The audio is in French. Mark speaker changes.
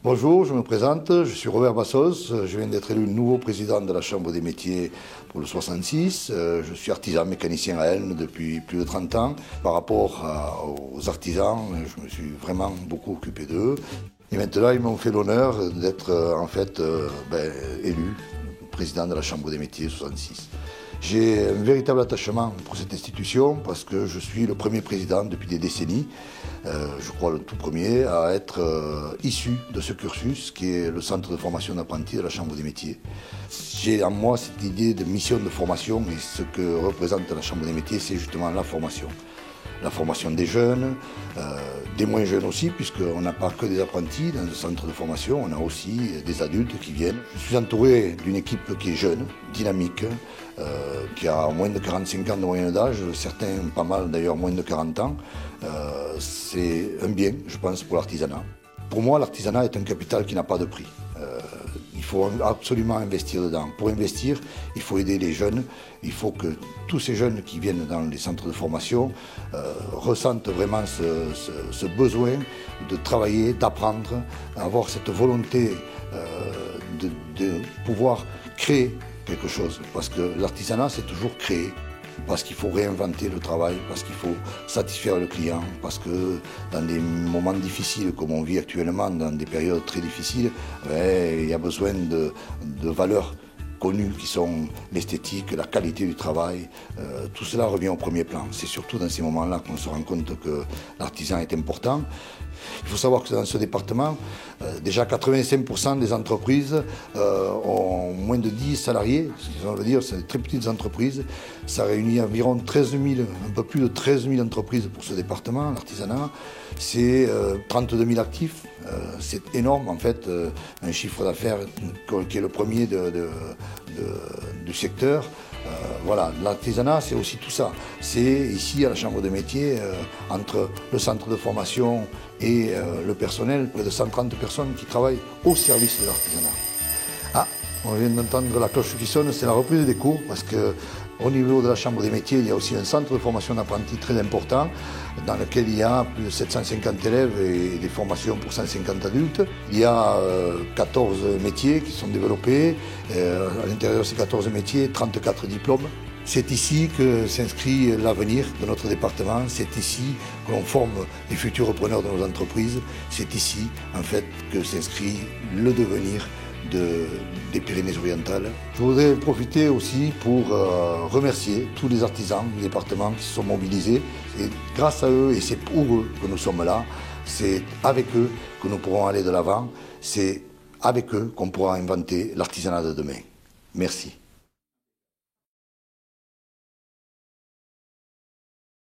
Speaker 1: Bonjour, je me présente, je suis Robert Bassos, je viens d'être élu nouveau président de la Chambre des métiers pour le 66. Je suis artisan mécanicien à Elne depuis plus de 30 ans. Par rapport aux artisans, je me suis vraiment beaucoup occupé d'eux. Et maintenant, ils m'ont fait l'honneur d'être élu président de la Chambre des métiers 66. J'ai un véritable attachement pour cette institution parce que je suis le premier président depuis des décennies, je crois le tout premier, à être issu de ce cursus qui est le centre de formation d'apprentis de la Chambre des métiers. J'ai en moi cette idée de mission de formation et ce que représente la Chambre des métiers, c'est justement la formation. La formation des jeunes, des moins jeunes aussi, puisqu'on n'a pas que des apprentis dans le centre de formation, on a aussi des adultes qui viennent. Je suis entouré d'une équipe qui est jeune, dynamique, qui a moins de 45 ans de moyenne d'âge, certains pas mal d'ailleurs moins de 40 ans. C'est un bien, je pense, pour l'artisanat. Pour moi, l'artisanat est un capital qui n'a pas de prix. Il faut absolument investir dedans. Pour investir, il faut aider les jeunes. Il faut que tous ces jeunes qui viennent dans les centres de formation ressentent vraiment ce besoin de travailler, d'apprendre, avoir cette volonté de pouvoir créer quelque chose. Parce que l'artisanat, c'est toujours créer. Parce qu'il faut réinventer le travail, parce qu'il faut satisfaire le client, parce que dans des moments difficiles comme on vit actuellement, dans des périodes très difficiles, il y a besoin de valeurs connues qui sont l'esthétique, la qualité du travail. Tout cela revient au premier plan. C'est surtout dans ces moments-là qu'on se rend compte que l'artisan est important. Il faut savoir que dans ce département, déjà 85% des entreprises ont moins de 10 salariés. Ça veut dire que c'est des très petites entreprises. Ça réunit environ 13 000, un peu plus de 13 000 entreprises pour ce département, l'artisanat. C'est 32 000 actifs. C'est énorme en fait, un chiffre d'affaires qui est le premier du secteur. Voilà, l'artisanat, c'est aussi tout ça. C'est ici à la Chambre des métiers, entre le centre de formation et le personnel, près de 130 personnes qui travaillent au service de l'artisanat. Ah, on vient d'entendre la cloche qui sonne, c'est la reprise des cours, parce qu'au niveau de la Chambre des métiers, il y a aussi un centre de formation d'apprentis très important, dans lequel il y a plus de 750 élèves et des formations pour 150 adultes. Il y a 14 métiers qui sont développés, à l'intérieur de ces 14 métiers, 34 diplômes. C'est ici que s'inscrit l'avenir de notre département, c'est ici que l'on forme les futurs repreneurs de nos entreprises, c'est ici en fait que s'inscrit le devenir des Pyrénées-Orientales. Je voudrais profiter aussi pour remercier tous les artisans du département qui se sont mobilisés. Et grâce à eux, et c'est pour eux que nous sommes là, c'est avec eux que nous pourrons aller de l'avant, c'est avec eux qu'on pourra inventer l'artisanat de demain. Merci.